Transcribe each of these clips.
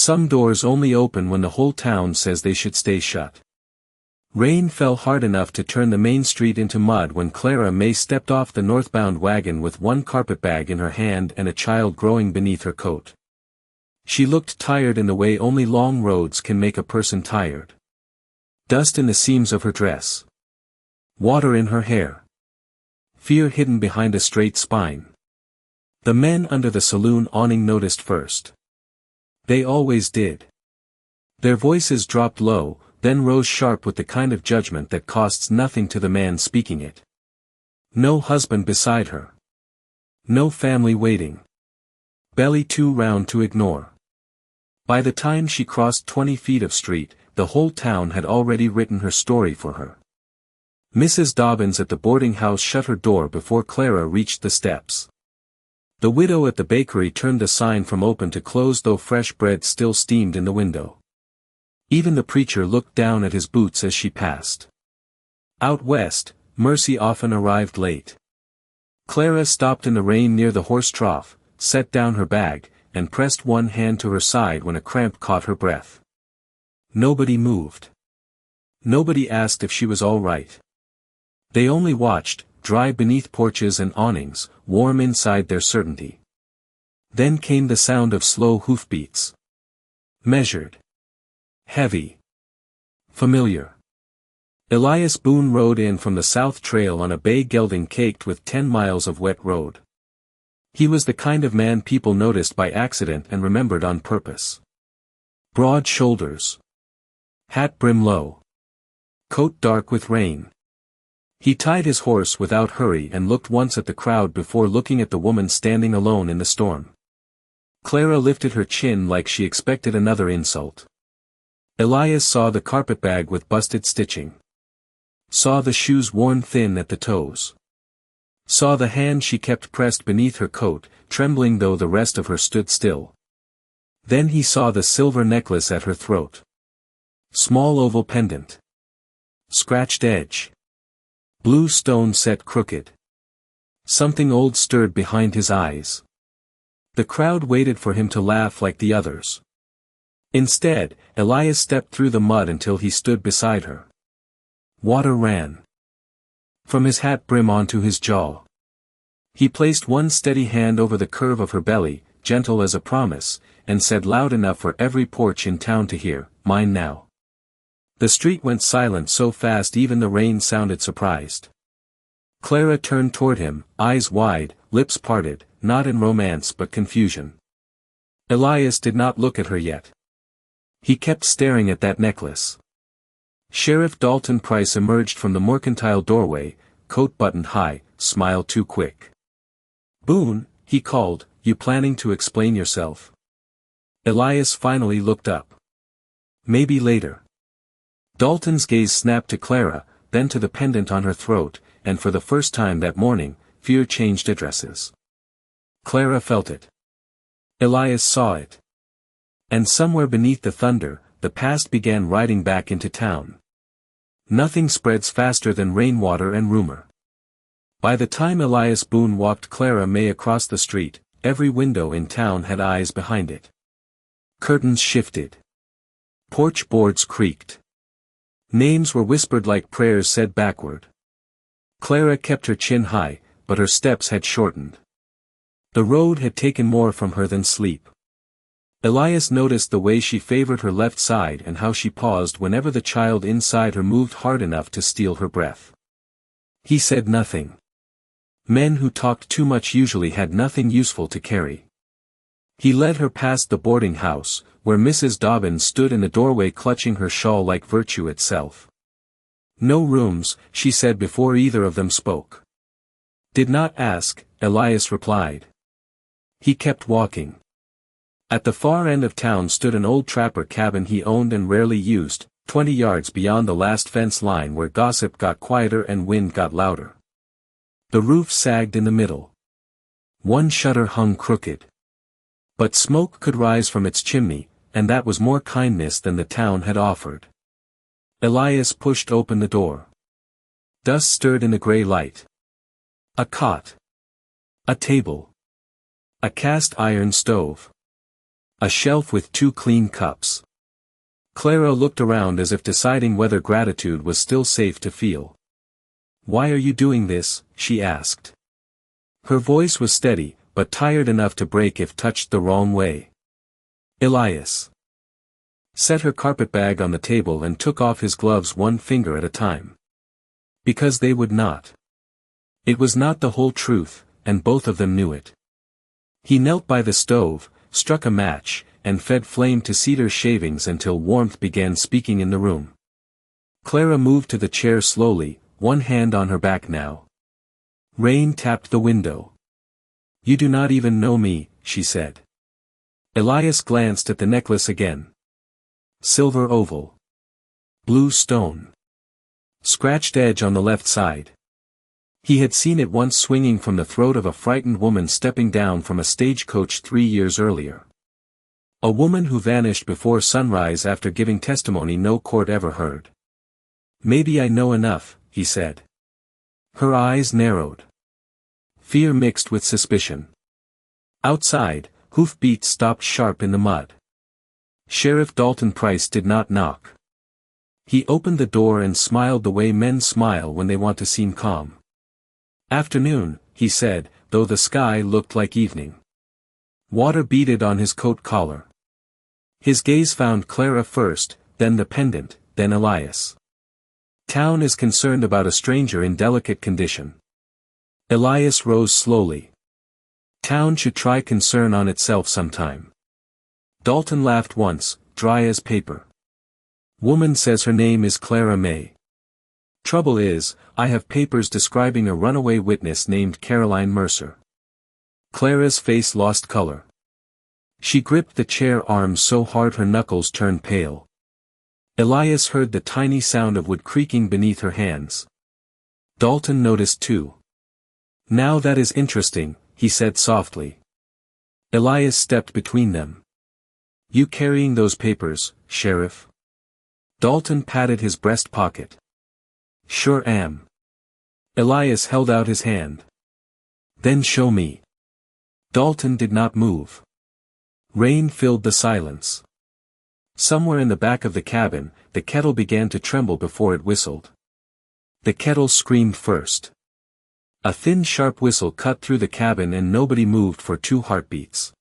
Some doors only open when the whole town says they should stay shut. Rain fell hard enough to turn the main street into mud when Clara May stepped off the northbound wagon with one carpetbag in her hand and a child growing beneath her coat. She looked tired in the way only long roads can make a person tired. Dust in the seams of her dress. Water in her hair. Fear hidden behind a straight spine. The men under the saloon awning noticed first. They always did. Their voices dropped low, then rose sharp with the kind of judgment that costs nothing to the man speaking it. No husband beside her. No family waiting. Belly too round to ignore. By the time she crossed 20 feet of street, the whole town had already written her story for her. Mrs. Dobbins at the boarding house shut her door before Clara reached the steps. The widow at the bakery turned the sign from open to closed though fresh bread still steamed in the window. Even the preacher looked down at his boots as she passed. Out west, Mercy often arrived late. Clara stopped in the rain near the horse trough, set down her bag, and pressed one hand to her side when a cramp caught her breath. Nobody moved. Nobody asked if she was all right. They only watched, dry beneath porches and awnings, warm inside their certainty. Then came the sound of slow hoofbeats. Measured. Heavy. Familiar. Elias Boone rode in from the south trail on a bay gelding caked with 10 miles of wet road. He was the kind of man people noticed by accident and remembered on purpose. Broad shoulders. Hat brim low. Coat dark with rain. He tied his horse without hurry and looked once at the crowd before looking at the woman standing alone in the storm. Clara lifted her chin like she expected another insult. Elias saw the carpetbag with busted stitching. Saw the shoes worn thin at the toes. Saw the hand she kept pressed beneath her coat, trembling though the rest of her stood still. Then he saw the silver necklace at her throat. Small oval pendant. Scratched edge. Blue stone set crooked. Something old stirred behind his eyes. The crowd waited for him to laugh like the others. Instead, Elias stepped through the mud until he stood beside her. Water ran from his hat brim onto his jaw. He placed one steady hand over the curve of her belly, gentle as a promise, and said loud enough for every porch in town to hear, "Mine now." The street went silent so fast even the rain sounded surprised. Clara turned toward him, eyes wide, lips parted, not in romance but confusion. Elias did not look at her yet. He kept staring at that necklace. Sheriff Dalton Price emerged from the mercantile doorway, coat buttoned high, smile too quick. "Boone," he called, "you planning to explain yourself?" Elias finally looked up. "Maybe later." Dalton's gaze snapped to Clara, then to the pendant on her throat, and for the first time that morning, fear changed addresses. Clara felt it. Elias saw it. And somewhere beneath the thunder, the past began riding back into town. Nothing spreads faster than rainwater and rumor. By the time Elias Boone walked Clara May across the street, every window in town had eyes behind it. Curtains shifted. Porch boards creaked. Names were whispered like prayers said backward. Clara kept her chin high, but her steps had shortened. The road had taken more from her than sleep. Elias noticed the way she favored her left side and how she paused whenever the child inside her moved hard enough to steal her breath. He said nothing. Men who talked too much usually had nothing useful to carry. He led her past the boarding house, where Mrs. Dobbins stood in the doorway clutching her shawl like virtue itself. "No rooms," she said before either of them spoke. "Did not ask," Elias replied. He kept walking. At the far end of town stood an old trapper cabin he owned and rarely used, 20 yards beyond the last fence line where gossip got quieter and wind got louder. The roof sagged in the middle. One shutter hung crooked. But smoke could rise from its chimney, and that was more kindness than the town had offered. Elias pushed open the door. Dust stirred in the gray light. A cot. A table. A cast iron stove. A shelf with 2 clean cups. Clara looked around as if deciding whether gratitude was still safe to feel. "Why are you doing this?" she asked. Her voice was steady, but tired enough to break if touched the wrong way. Elias set her carpetbag on the table and took off his gloves one finger at a time. Because they would not. It was not the whole truth, and both of them knew it. He knelt by the stove, struck a match, and fed flame to cedar shavings until warmth began speaking in the room. Clara moved to the chair slowly, one hand on her back now. Rain tapped the window. "You do not even know me," she said. Elias glanced at the necklace again. Silver oval. Blue stone. Scratched edge on the left side. He had seen it once swinging from the throat of a frightened woman stepping down from a stagecoach 3 years earlier. A woman who vanished before sunrise after giving testimony no court ever heard. "Maybe I know enough," he said. Her eyes narrowed. Fear mixed with suspicion. Outside, hoofbeats stopped sharp in the mud. Sheriff Dalton Price did not knock. He opened the door and smiled the way men smile when they want to seem calm. "Afternoon," he said, though the sky looked like evening. Water beaded on his coat collar. His gaze found Clara first, then the pendant, then Elias. "Town is concerned about a stranger in delicate condition." Elias rose slowly. "Town should try concern on itself sometime." Dalton laughed once, dry as paper. "Woman says her name is Clara May. Trouble is, I have papers describing a runaway witness named Caroline Mercer." Clara's face lost color. She gripped the chair arms so hard her knuckles turned pale. Elias heard the tiny sound of wood creaking beneath her hands. Dalton noticed too. "Now that is interesting," he said softly. Elias stepped between them. "You carrying those papers, Sheriff?" Dalton patted his breast pocket. "Sure am." Elias held out his hand. "Then show me." Dalton did not move. Rain filled the silence. Somewhere in the back of the cabin, the kettle began to tremble before it whistled. The kettle screamed first. A thin sharp whistle cut through the cabin and nobody moved for 2 heartbeats.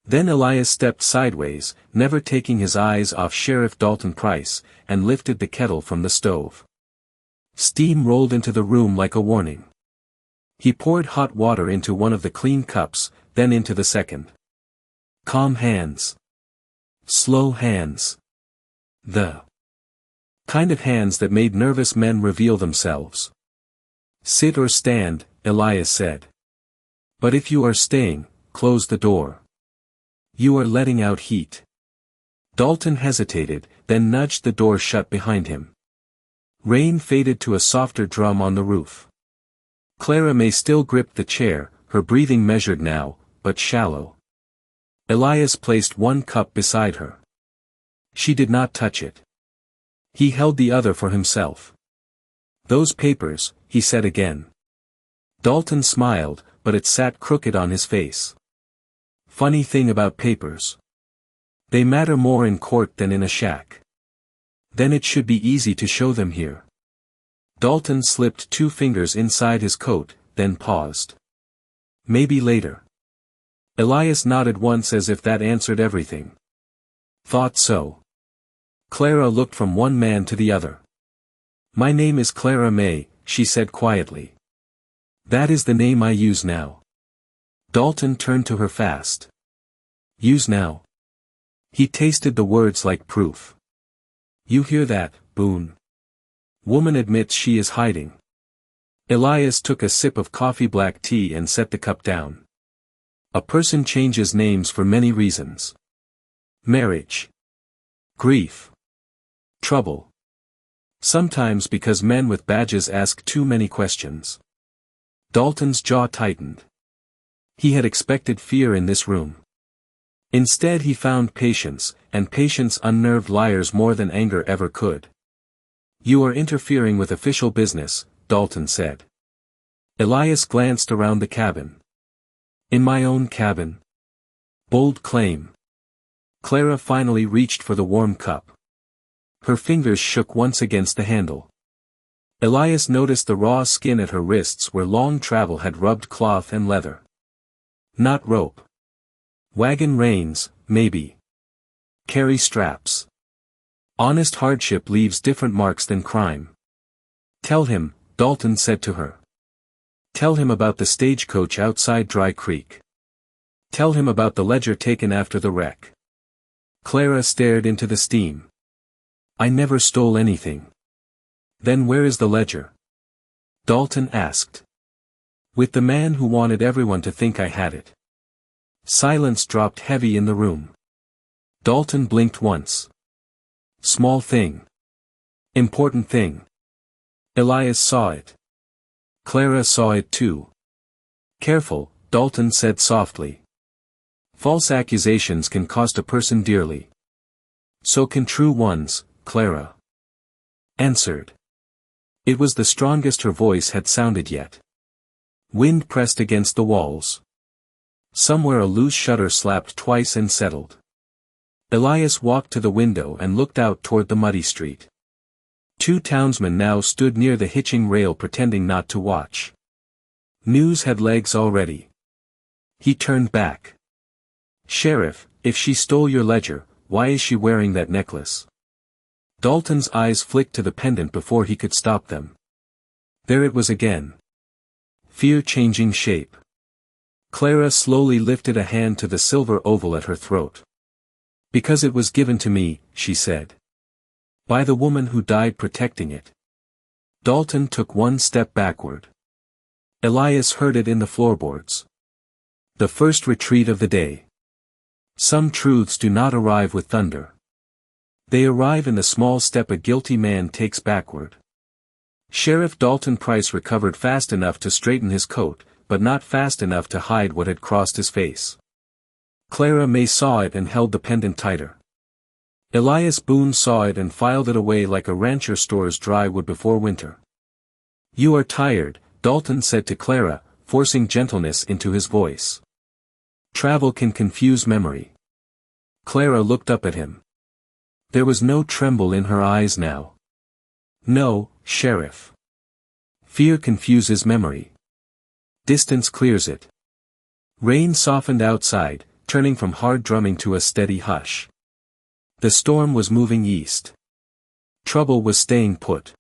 Then Elias stepped sideways, never taking his eyes off Sheriff Dalton Price, and lifted the kettle from the stove. Steam rolled into the room like a warning. He poured hot water into one of the clean cups, then into the second. Calm hands. Slow hands. The kind of hands that made nervous men reveal themselves. "Sit or stand," Elias said. "But if you are staying, close the door. You are letting out heat." Dalton hesitated, then nudged the door shut behind him. Rain faded to a softer drum on the roof. Clara May still gripped the chair, her breathing measured now, but shallow. Elias placed one cup beside her. She did not touch it. He held the other for himself. "Those papers," he said again. Dalton smiled, but it sat crooked on his face. "Funny thing about papers. They matter more in court than in a shack. Then it should be easy to show them here." Dalton slipped 2 fingers inside his coat, then paused. "Maybe later." Elias nodded once as if that answered everything. "Thought so." Clara looked from one man to the other. "My name is Clara May," she said quietly. "That is the name I use now." Dalton turned to her fast. "Use now?" He tasted the words like proof. "You hear that, Boone? Woman admits she is hiding." Elias took a sip of coffee black tea and set the cup down. "A person changes names for many reasons. Marriage. Grief. Trouble. Sometimes because men with badges ask too many questions." Dalton's jaw tightened. He had expected fear in this room. Instead he found patience, and patience unnerved liars more than anger ever could. "You are interfering with official business," Dalton said. Elias glanced around the cabin. "In my own cabin?" Bold claim. Clara finally reached for the warm cup. Her fingers shook once against the handle. Elias noticed the raw skin at her wrists where long travel had rubbed cloth and leather. Not rope. Wagon reins, maybe. Carry straps. Honest hardship leaves different marks than crime. Tell him, Dalton said to her. Tell him about the stagecoach outside Dry Creek. Tell him about the ledger taken after the wreck. Clara stared into the steam. I never stole anything. Then where is the ledger? Dalton asked. With the man who wanted everyone to think I had it. Silence dropped heavy in the room. Dalton blinked once. Small thing. Important thing. Elias saw it. Clara saw it too. Careful, Dalton said softly. False accusations can cost a person dearly. So can true ones, Clara answered. It was the strongest her voice had sounded yet. Wind pressed against the walls. Somewhere a loose shutter slapped twice and settled. Elias walked to the window and looked out toward the muddy street. Two townsmen now stood near the hitching rail pretending not to watch. News had legs already. He turned back. Sheriff, if she stole your ledger, why is she wearing that necklace? Dalton's eyes flicked to the pendant before he could stop them. There it was again. Fear changing shape. Clara slowly lifted a hand to the silver oval at her throat. Because it was given to me, she said. By the woman who died protecting it. Dalton took one step backward. Elias heard it in the floorboards. The first retreat of the day. Some truths do not arrive with thunder. They arrive in the small step a guilty man takes backward. Sheriff Dalton Price recovered fast enough to straighten his coat, but not fast enough to hide what had crossed his face. Clara May saw it and held the pendant tighter. Elias Boone saw it and filed it away like a rancher stores dry wood before winter. You are tired, Dalton said to Clara, forcing gentleness into his voice. Travel can confuse memory. Clara looked up at him. There was no tremble in her eyes now. No, Sheriff. Fear confuses memory. Distance clears it. Rain softened outside, turning from hard drumming to a steady hush. The storm was moving east. Trouble was staying put.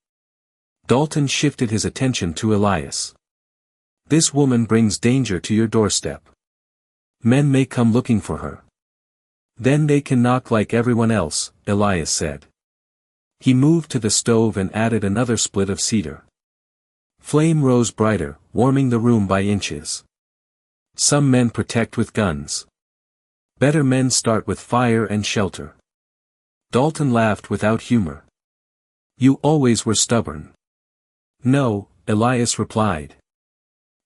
Dalton shifted his attention to Elias. This woman brings danger to your doorstep. Men may come looking for her. Then they can knock like everyone else, Elias said. He moved to the stove and added another split of cedar. Flame rose brighter, warming the room by inches. Some men protect with guns. Better men start with fire and shelter. Dalton laughed without humor. You always were stubborn. No, Elias replied.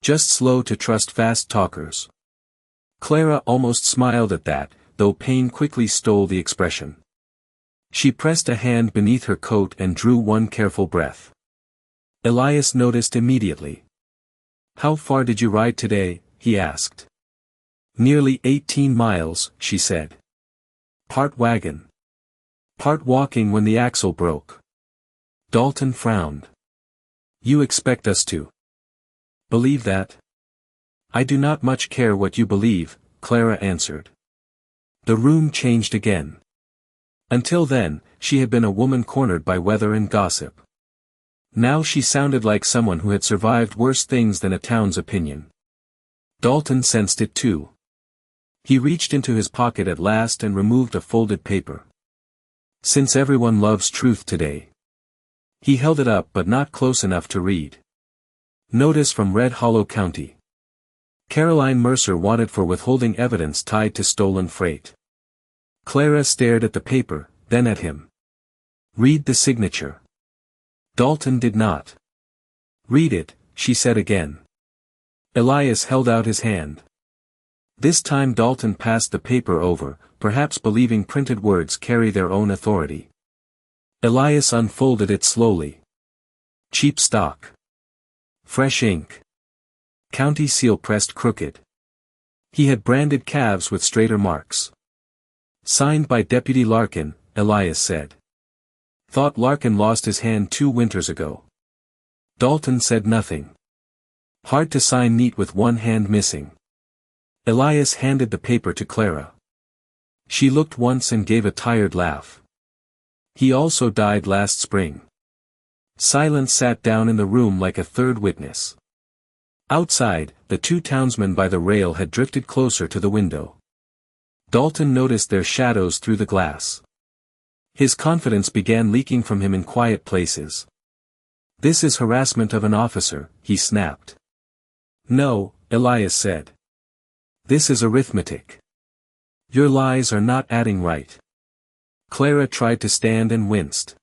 Just slow to trust fast talkers. Clara almost smiled at that, though pain quickly stole the expression. She pressed a hand beneath her coat and drew one careful breath. Elias noticed immediately. How far did you ride today? He asked. Nearly 18 miles, she said. Part wagon. Part walking when the axle broke. Dalton frowned. You expect us to believe that? I do not much care what you believe, Clara answered. The room changed again. Until then, she had been a woman cornered by weather and gossip. Now she sounded like someone who had survived worse things than a town's opinion. Dalton sensed it too. He reached into his pocket at last and removed a folded paper. Since everyone loves truth today. He held it up but not close enough to read. Notice from Red Hollow County. Caroline Mercer wanted for withholding evidence tied to stolen freight. Clara stared at the paper, then at him. Read the signature. Dalton did not. Read it, she said again. Elias held out his hand. This time Dalton passed the paper over, perhaps believing printed words carry their own authority. Elias unfolded it slowly. Cheap stock. Fresh ink. County seal pressed crooked. He had branded calves with straighter marks. Signed by Deputy Larkin, Elias said. Thought Larkin lost his hand 2 winters ago. Dalton said nothing. Hard to sign neat with one hand missing. Elias handed the paper to Clara. She looked once and gave a tired laugh. He also died last spring. Silence sat down in the room like a third witness. Outside, the 2 townsmen by the rail had drifted closer to the window. Dalton noticed their shadows through the glass. His confidence began leaking from him in quiet places. This is harassment of an officer, he snapped. No, Elias said. This is arithmetic. Your lies are not adding right. Clara tried to stand and winced.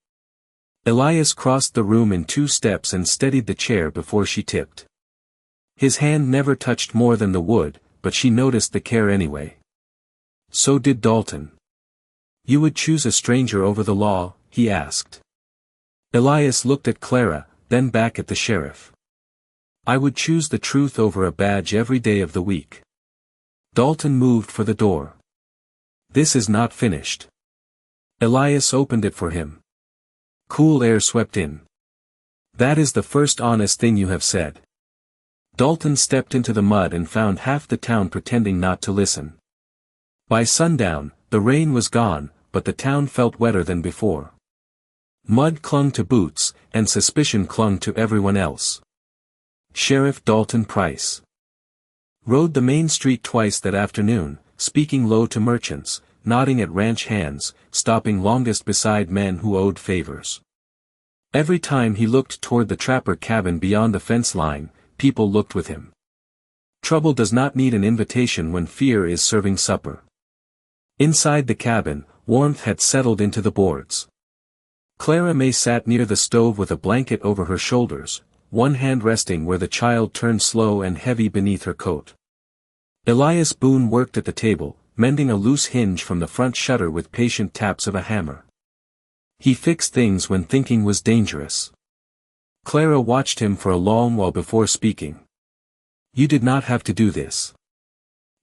Elias crossed the room in 2 steps and steadied the chair before she tipped. His hand never touched more than the wood, but she noticed the care anyway. So did Dalton. You would choose a stranger over the law, he asked. Elias looked at Clara, then back at the sheriff. I would choose the truth over a badge every day of the week. Dalton moved for the door. This is not finished. Elias opened it for him. Cool air swept in. That is the first honest thing you have said. Dalton stepped into the mud and found half the town pretending not to listen. By sundown, the rain was gone, but the town felt wetter than before. Mud clung to boots, and suspicion clung to everyone else. Sheriff Dalton Price rode the main street twice that afternoon, speaking low to merchants, nodding at ranch hands, stopping longest beside men who owed favors. Every time he looked toward the trapper cabin beyond the fence line, people looked with him. Trouble does not need an invitation when fear is serving supper. Inside the cabin, warmth had settled into the boards. Clara May sat near the stove with a blanket over her shoulders, one hand resting where the child turned slow and heavy beneath her coat. Elias Boone worked at the table, mending a loose hinge from the front shutter with patient taps of a hammer. He fixed things when thinking was dangerous. Clara watched him for a long while before speaking. You did not have to do this.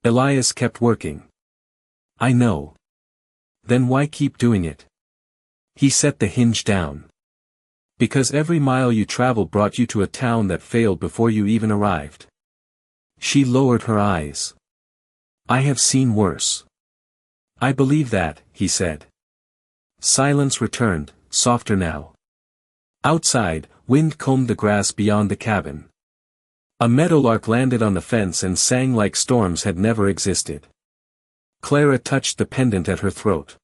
Elias kept working. I know. Then why keep doing it? He set the hinge down. Because every mile you traveled brought you to a town that failed before you even arrived. She lowered her eyes. I have seen worse. I believe that, he said. Silence returned, softer now. Outside, wind combed the grass beyond the cabin. A meadowlark landed on the fence and sang like storms had never existed. Clara touched the pendant at her throat.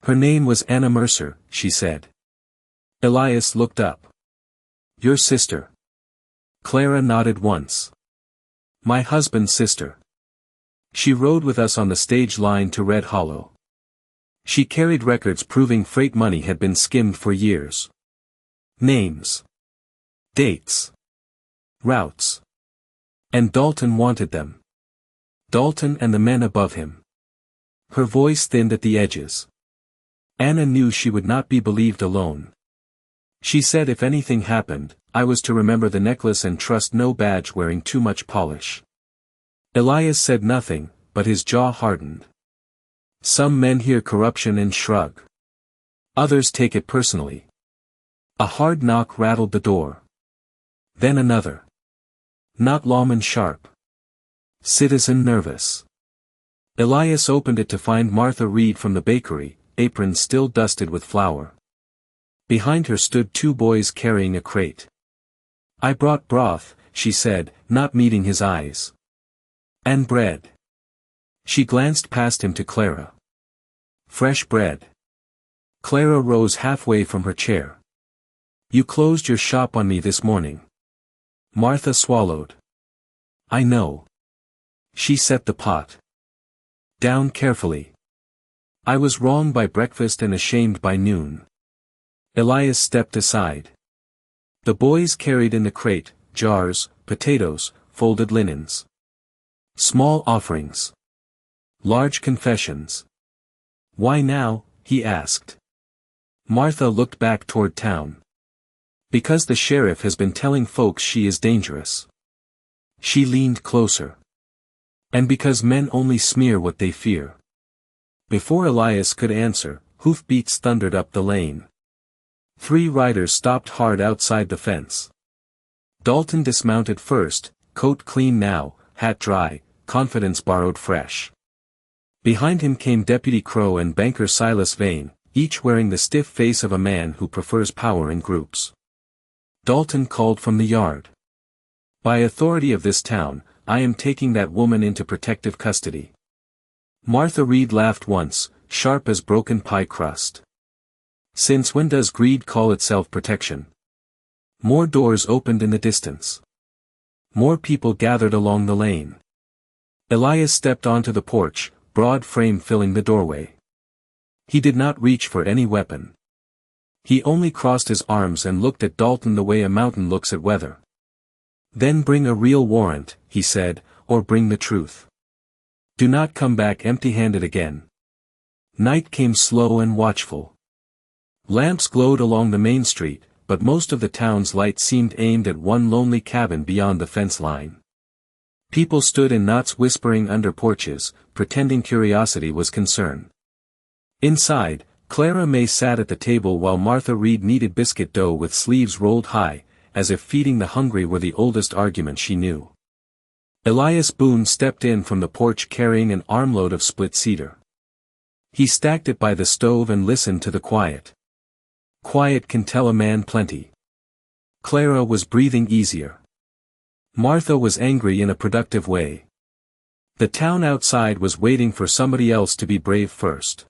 Her name was Anna Mercer, she said. Elias looked up. Your sister. Clara nodded once. My husband's sister. She rode with us on the stage line to Red Hollow. She carried records proving freight money had been skimmed for years. Names. Dates. Routes. And Dalton wanted them. Dalton and the men above him. Her voice thinned at the edges. Anna knew she would not be believed alone. She said if anything happened, I was to remember the necklace and trust no badge wearing too much polish. Elias said nothing, but his jaw hardened. Some men hear corruption and shrug. Others take it personally. A hard knock rattled the door. Then another. Not lawman sharp. Citizen nervous. Elias opened it to find Martha Reed from the bakery, apron still dusted with flour. Behind her stood 2 boys carrying a crate. I brought broth, she said, not meeting his eyes. And bread. She glanced past him to Clara. Fresh bread. Clara rose halfway from her chair. You closed your shop on me this morning. Martha swallowed. I know. She set the pot down carefully. I was wrong by breakfast and ashamed by noon. Elias stepped aside. The boys carried in the crate, jars, potatoes, folded linens. Small offerings. Large confessions. Why now? He asked. Martha looked back toward town. Because the sheriff has been telling folks she is dangerous. She leaned closer. And because men only smear what they fear. Before Elias could answer, hoofbeats thundered up the lane. 3 riders stopped hard outside the fence. Dalton dismounted first, coat clean now, hat dry, confidence borrowed fresh. Behind him came Deputy Crow and Banker Silas Vane, each wearing the stiff face of a man who prefers power in groups. Dalton called from the yard. "By authority of this town, I am taking that woman into protective custody." Martha Reed laughed once, sharp as broken pie crust. "Since when does greed call itself protection?" More doors opened in the distance. More people gathered along the lane. Elias stepped onto the porch, broad frame filling the doorway. He did not reach for any weapon. He only crossed his arms and looked at Dalton the way a mountain looks at weather. "Then bring a real warrant," he said, "or bring the truth. Do not come back empty-handed again." Night came slow and watchful. Lamps glowed along the main street, but most of the town's light seemed aimed at one lonely cabin beyond the fence line. People stood in knots whispering under porches, pretending curiosity was concern. Inside, Clara May sat at the table while Martha Reed kneaded biscuit dough with sleeves rolled high, as if feeding the hungry were the oldest argument she knew. Elias Boone stepped in from the porch carrying an armload of split cedar. He stacked it by the stove and listened to the quiet. Quiet can tell a man plenty. Clara was breathing easier. Martha was angry in a productive way. The town outside was waiting for somebody else to be brave first.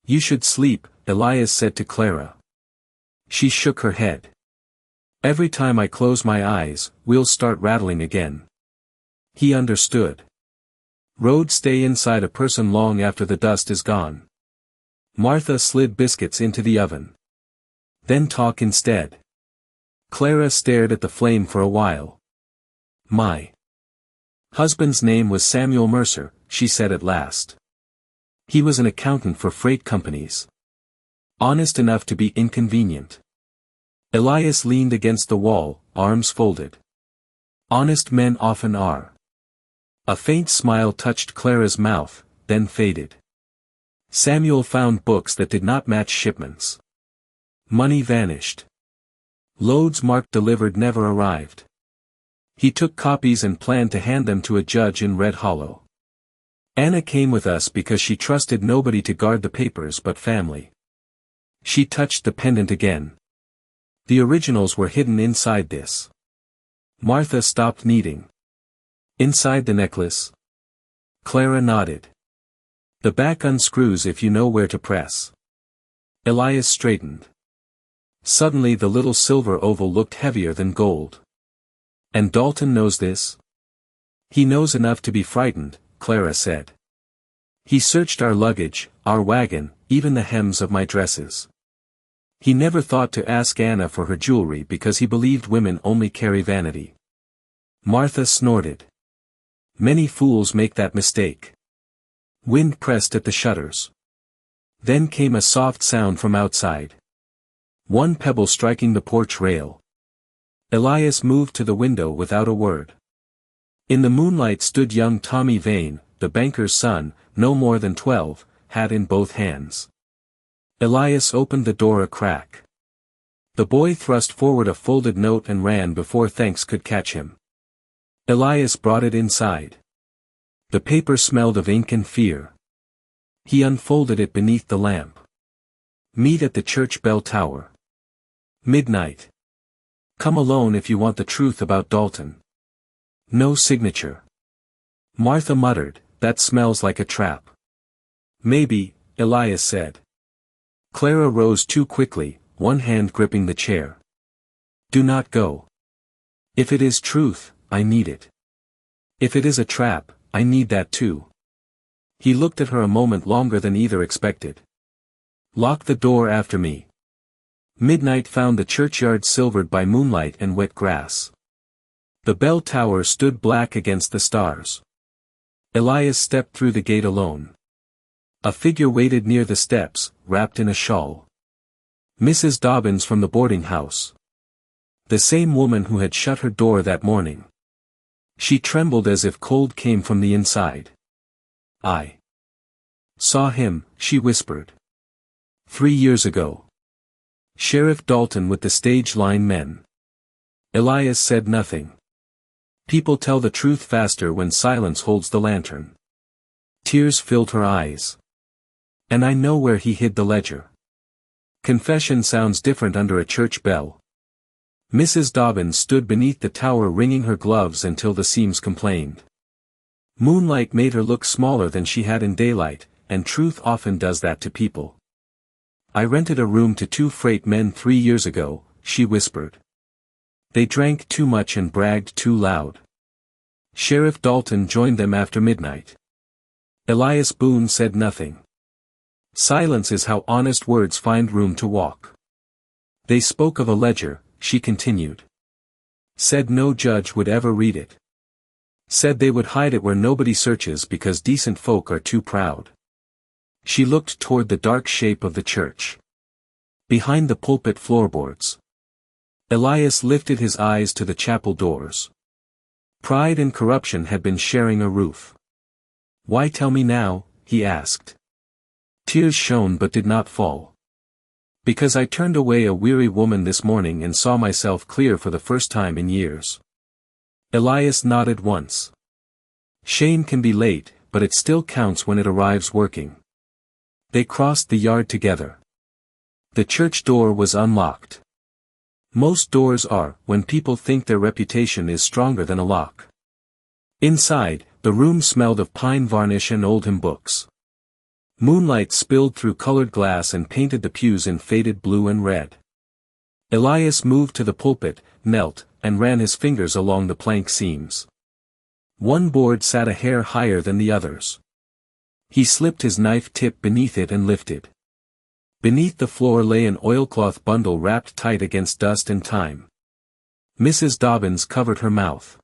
"You should sleep," Elias said to Clara. She shook her head. "Every time I close my eyes, wheels start rattling again." He understood. Roads stay inside a person long after the dust is gone. Martha slid biscuits into the oven. "Then talk instead." Clara stared at the flame for a while. "My husband's name was Samuel Mercer," she said at last. "He was an accountant for freight companies. Honest enough to be inconvenient." Elias leaned against the wall, arms folded. "Honest men often are." A faint smile touched Clara's mouth, then faded. Samuel found books that did not match shipments. Money vanished. Loads marked delivered never arrived. He took copies and planned to hand them to a judge in Red Hollow. Anna came with us because she trusted nobody to guard the papers but family. She touched the pendant again. The originals were hidden inside this. Martha stopped kneading. "Inside the necklace?" Clara nodded. "The back unscrews if you know where to press." Elias straightened. Suddenly the little silver oval looked heavier than gold. "And Dalton knows this?" "He knows enough to be frightened," Clara said. "He searched our luggage, our wagon, even the hems of my dresses. He never thought to ask Anna for her jewelry because he believed women only carry vanity." Martha snorted. "Many fools make that mistake." Wind pressed at the shutters. Then came a soft sound from outside. One pebble striking the porch rail. Elias moved to the window without a word. In the moonlight stood young Tommy Vane, the banker's son, no more than 12, hat in both hands. Elias opened the door a crack. The boy thrust forward a folded note and ran before thanks could catch him. Elias brought it inside. The paper smelled of ink and fear. He unfolded it beneath the lamp. "Meet at the church bell tower. Midnight. Come alone if you want the truth about Dalton." No signature. Martha muttered, "That smells like a trap." "Maybe," Elias said. Clara rose too quickly, one hand gripping the chair. "Do not go. If it is truth, I need it. If it is a trap, I need that too." He looked at her a moment longer than either expected. "Lock the door after me." Midnight found the churchyard silvered by moonlight and wet grass. The bell tower stood black against the stars. Elias stepped through the gate alone. A figure waited near the steps, wrapped in a shawl. Mrs. Dobbins from the boarding house. The same woman who had shut her door that morning. She trembled as if cold came from the inside. "I Saw him, she whispered. 3 years ago. Sheriff Dalton with the stage line men. Elias said nothing. People tell the truth faster when silence holds the lantern. Tears filled her eyes. And I know where he hid the ledger. Confession sounds different under a church bell. Mrs. Dobbins stood beneath the tower wringing her gloves until the seams complained. Moonlight made her look smaller than she had in daylight, and truth often does that to people. I rented a room to 2 freight men 3 years ago, she whispered. They drank too much and bragged too loud. Sheriff Dalton joined them after midnight. Elias Boone said nothing. Silence is how honest words find room to walk. They spoke of a ledger, she continued. Said no judge would ever read it. Said they would hide it where nobody searches because decent folk are too proud. She looked toward the dark shape of the church. Behind the pulpit floorboards. Elias lifted his eyes to the chapel doors. Pride and corruption had been sharing a roof. Why tell me now, he asked. Tears shone but did not fall. Because I turned away a weary woman this morning and saw myself clear for the first time in years. Elias nodded once. Shame can be late, but it still counts when it arrives working. They crossed the yard together. The church door was unlocked. Most doors are, when people think their reputation is stronger than a lock. Inside, the room smelled of pine varnish and old hymn books. Moonlight spilled through colored glass and painted the pews in faded blue and red. Elias moved to the pulpit, knelt, and ran his fingers along the plank seams. One board sat a hair higher than the others. He slipped his knife tip beneath it and lifted. Beneath the floor lay an oilcloth bundle wrapped tight against dust and time. Mrs. Dobbins covered her mouth.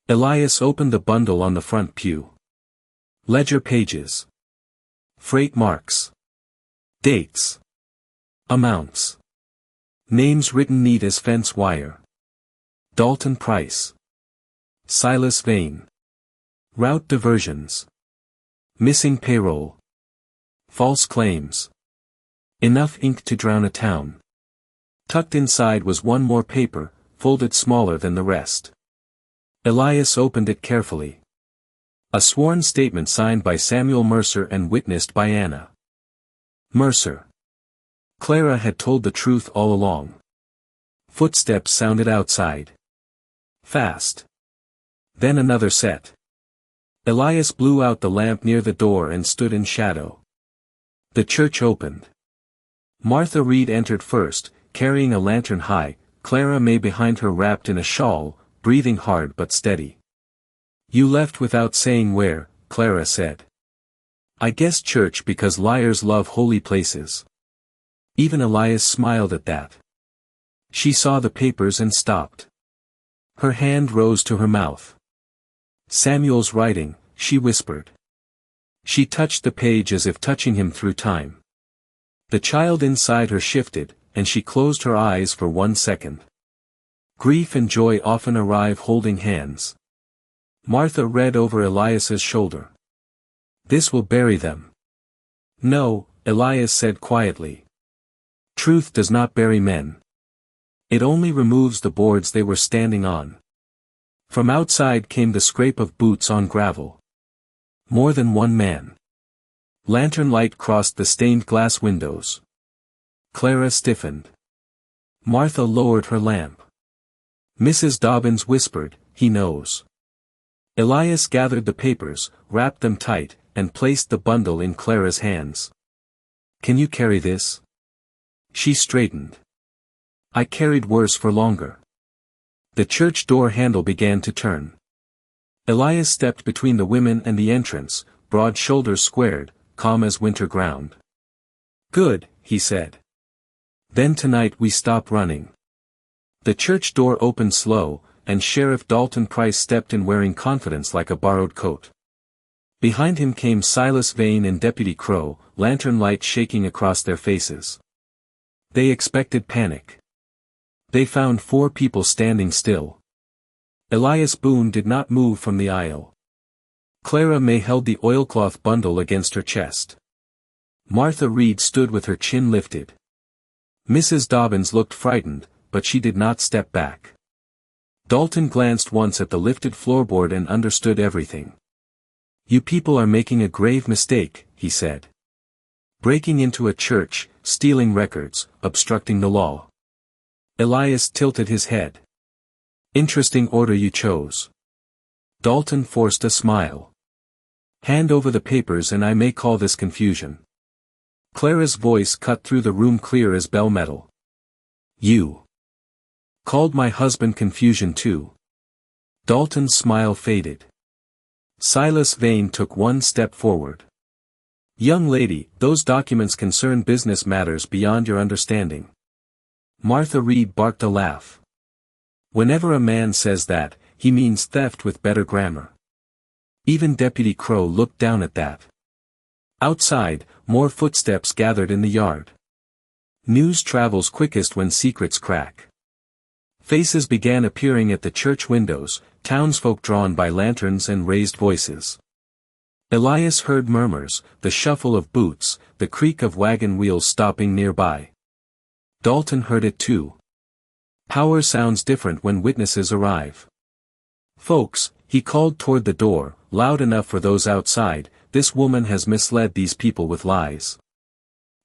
Elias opened the bundle on the front pew. Ledger pages. Freight marks. Dates. Amounts. Names written neat as fence wire. Dalton Price. Silas Vane. Route diversions. Missing payroll. False claims. Enough ink to drown a town. Tucked inside was one more paper, folded smaller than the rest. Elias opened it carefully. A sworn statement signed by Samuel Mercer and witnessed by Anna. Mercer. Clara had told the truth all along. Footsteps sounded outside. Fast. Then another set. Elias blew out the lamp near the door and stood in shadow. The church opened. Martha Reed entered first, carrying a lantern high, Clara May behind her wrapped in a shawl, breathing hard but steady. You left without saying where, Clara said. I guess church because liars love holy places. Even Elias smiled at that. She saw the papers and stopped. Her hand rose to her mouth. Samuel's writing, she whispered. She touched the page as if touching him through time. The child inside her shifted, and she closed her eyes for 1 second. Grief and joy often arrive holding hands. Martha read over Elias's shoulder. This will bury them. No, Elias said quietly. Truth does not bury men. It only removes the boards they were standing on. From outside came the scrape of boots on gravel. More than one man. Lantern light crossed the stained glass windows. Clara stiffened. Martha lowered her lamp. Mrs. Dobbins whispered, he knows. Elias gathered the papers, wrapped them tight, and placed the bundle in Clara's hands. Can you carry this? She straightened. I carried worse for longer. The church door handle began to turn. Elias stepped between the women and the entrance, broad shoulders squared, calm as winter ground. Good, he said. Then tonight we stop running. The church door opened slow, and Sheriff Dalton Price stepped in wearing confidence like a borrowed coat. Behind him came Silas Vane and Deputy Crow, lantern light shaking across their faces. They expected panic. They found 4 people standing still. Elias Boone did not move from the aisle. Clara May held the oilcloth bundle against her chest. Martha Reed stood with her chin lifted. Mrs. Dobbins looked frightened, but she did not step back. Dalton glanced once at the lifted floorboard and understood everything. "You people are making a grave mistake," he said. "Breaking into a church, stealing records, obstructing the law." Elias tilted his head. "Interesting order you chose." Dalton forced a smile. "Hand over the papers and I may call this confusion." Clara's voice cut through the room clear as bell metal. "You called my husband confusion too?" Dalton's smile faded. Silas Vane took one step forward. "Young lady, those documents concern business matters beyond your understanding." Martha Reed barked a laugh. "Whenever a man says that, he means theft with better grammar." Even Deputy Crow looked down at that. Outside, more footsteps gathered in the yard. News travels quickest when secrets crack. Faces began appearing at the church windows, townsfolk drawn by lanterns and raised voices. Elias heard murmurs, the shuffle of boots, the creak of wagon wheels stopping nearby. Dalton heard it too. Power sounds different when witnesses arrive. "Folks," he called toward the door, loud enough for those outside, "this woman has misled these people with lies."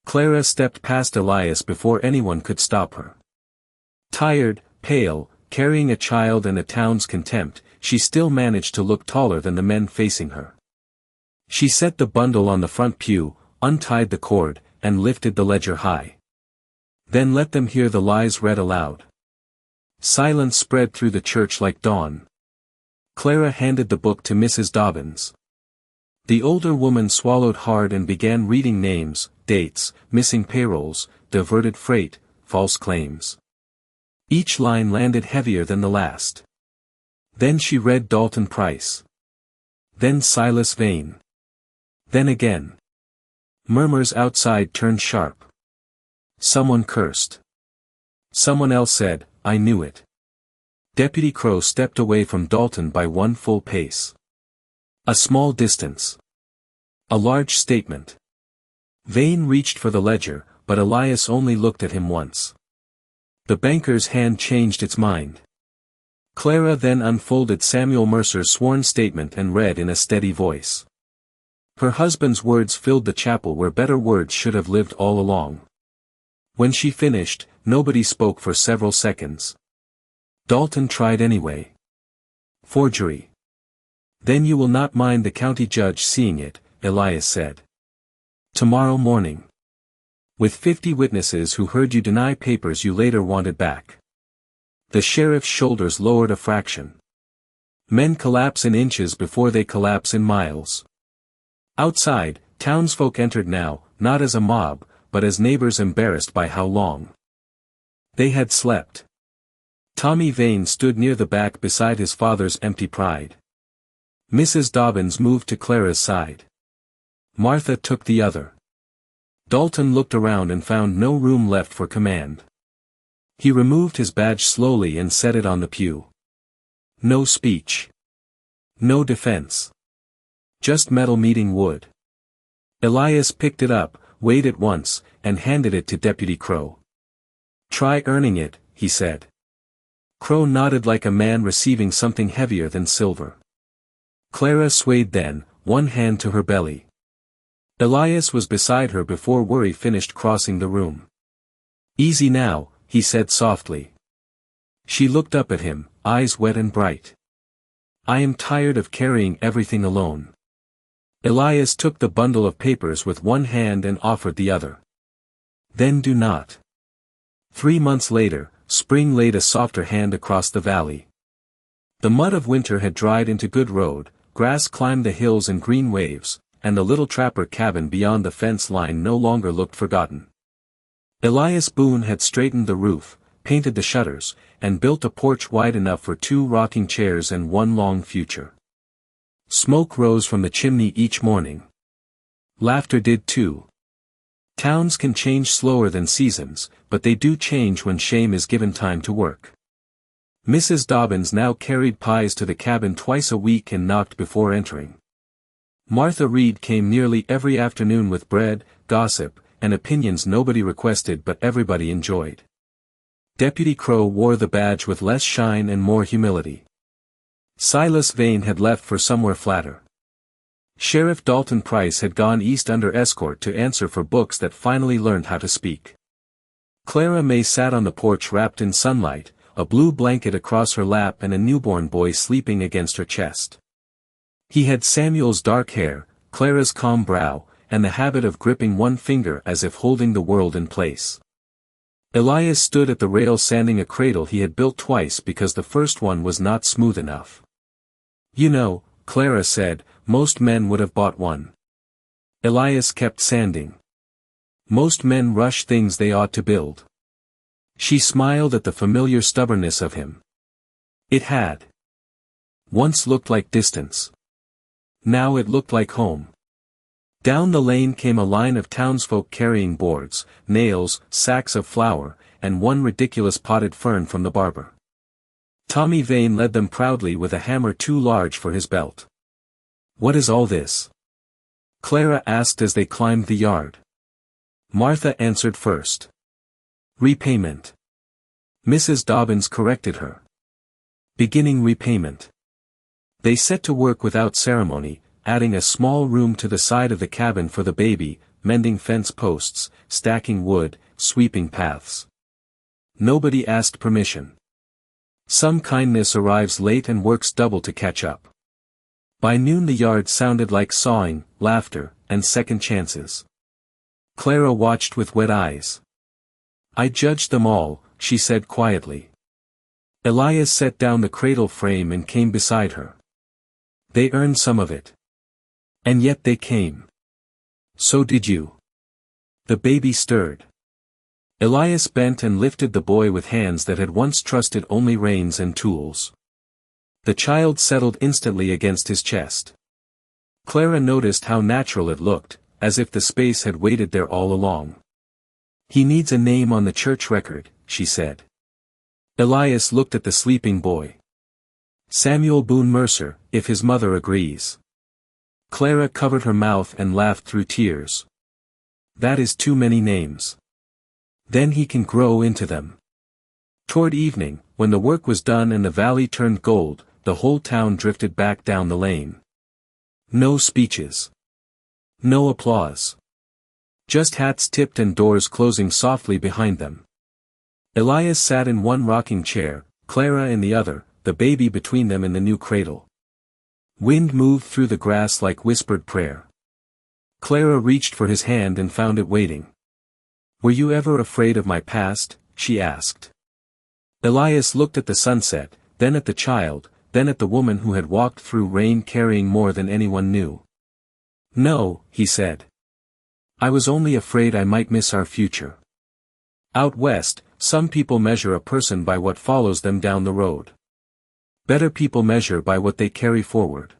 Clara stepped past Elias before anyone could stop her. Tired, pale, carrying a child and a town's contempt, she still managed to look taller than the men facing her. She set the bundle on the front pew, untied the cord, and lifted the ledger high. Then let them hear the lies read aloud. Silence spread through the church like dawn. Clara handed the book to Mrs. Dobbins. The older woman swallowed hard and began reading names, dates, missing payrolls, diverted freight, false claims. Each line landed heavier than the last. Then she read Dalton Price. Then Silas Vane. Then again. Murmurs outside turned sharp. Someone cursed. Someone else said, "I knew it." Deputy Crow stepped away from Dalton by one full pace. A small distance. A large statement. Vane reached for the ledger, but Elias only looked at him once. The banker's hand changed its mind. Clara then unfolded Samuel Mercer's sworn statement and read in a steady voice. Her husband's words filled the chapel where better words should have lived all along. When she finished, nobody spoke for several seconds. Dalton tried anyway. "Forgery." "Then you will not mind the county judge seeing it," Elias said. "Tomorrow morning. With 50 witnesses who heard you deny papers you later wanted back." The sheriff's shoulders lowered a fraction. Men collapse in inches before they collapse in miles. Outside, townsfolk entered now, not as a mob, but as neighbors embarrassed by how long they had slept. Tommy Vane stood near the back beside his father's empty pride. Mrs. Dobbins moved to Clara's side. Martha took the other. Dalton looked around and found no room left for command. He removed his badge slowly and set it on the pew. No speech. No defense. Just metal meeting wood. Elias picked it up, weighed it once, and handed it to Deputy Crow. "Try earning it," he said. Crow nodded like a man receiving something heavier than silver. Clara swayed then, one hand to her belly. Elias was beside her before worry finished crossing the room. "Easy now," he said softly. She looked up at him, eyes wet and bright. "I am tired of carrying everything alone." Elias took the bundle of papers with one hand and offered the other. "Then do not." 3 months later, spring laid a softer hand across the valley. The mud of winter had dried into good road, grass climbed the hills in green waves, and the little trapper cabin beyond the fence line no longer looked forgotten. Elias Boone had straightened the roof, painted the shutters, and built a porch wide enough for 2 rocking chairs and one long future. Smoke rose from the chimney each morning. Laughter did too. Towns can change slower than seasons, but they do change when shame is given time to work. Mrs. Dobbins now carried pies to the cabin twice a week and knocked before entering. Martha Reed came nearly every afternoon with bread, gossip, and opinions nobody requested but everybody enjoyed. Deputy Crow wore the badge with less shine and more humility. Silas Vane had left for somewhere flatter. Sheriff Dalton Price had gone east under escort to answer for books that finally learned how to speak. Clara May sat on the porch wrapped in sunlight, a blue blanket across her lap and a newborn boy sleeping against her chest. He had Samuel's dark hair, Clara's calm brow, and the habit of gripping one finger as if holding the world in place. Elias stood at the rail sanding a cradle he had built twice because the first one was not smooth enough. "You know," Clara said, "most men would have bought one." Elias kept sanding. "Most men rush things they ought to build." She smiled at the familiar stubbornness of him. It had once looked like distance. Now it looked like home. Down the lane came a line of townsfolk carrying boards, nails, sacks of flour, and one ridiculous potted fern from the barber. Tommy Vane led them proudly with a hammer too large for his belt. "What is all this?" Clara asked as they climbed the yard. Martha answered first. "Repayment." Mrs. Dobbins corrected her. "Beginning repayment." They set to work without ceremony, adding a small room to the side of the cabin for the baby, mending fence posts, stacking wood, sweeping paths. Nobody asked permission. Some kindness arrives late and works double to catch up. By noon the yard sounded like sawing, laughter, and second chances. Clara watched with wet eyes. "I judged them all," she said quietly. Elias set down the cradle frame and came beside her. "They earned some of it. And yet they came. So did you." The baby stirred. Elias bent and lifted the boy with hands that had once trusted only reins and tools. The child settled instantly against his chest. Clara noticed how natural it looked, as if the space had waited there all along. "He needs a name on the church record," she said. Elias looked at the sleeping boy. "Samuel Boone Mercer, if his mother agrees." Clara covered her mouth and laughed through tears. "That is too many names. Then he can grow into them." Toward evening, when the work was done and the valley turned gold, the whole town drifted back down the lane. No speeches. No applause. Just hats tipped and doors closing softly behind them. Elias sat in one rocking chair, Clara in the other, the baby between them in the new cradle. Wind moved through the grass like whispered prayer. Clara reached for his hand and found it waiting. "Were you ever afraid of my past?" she asked. Elias looked at the sunset, then at the child, then at the woman who had walked through rain carrying more than anyone knew. "No," he said. "I was only afraid I might miss our future." Out west, some people measure a person by what follows them down the road. Better people measure by what they carry forward.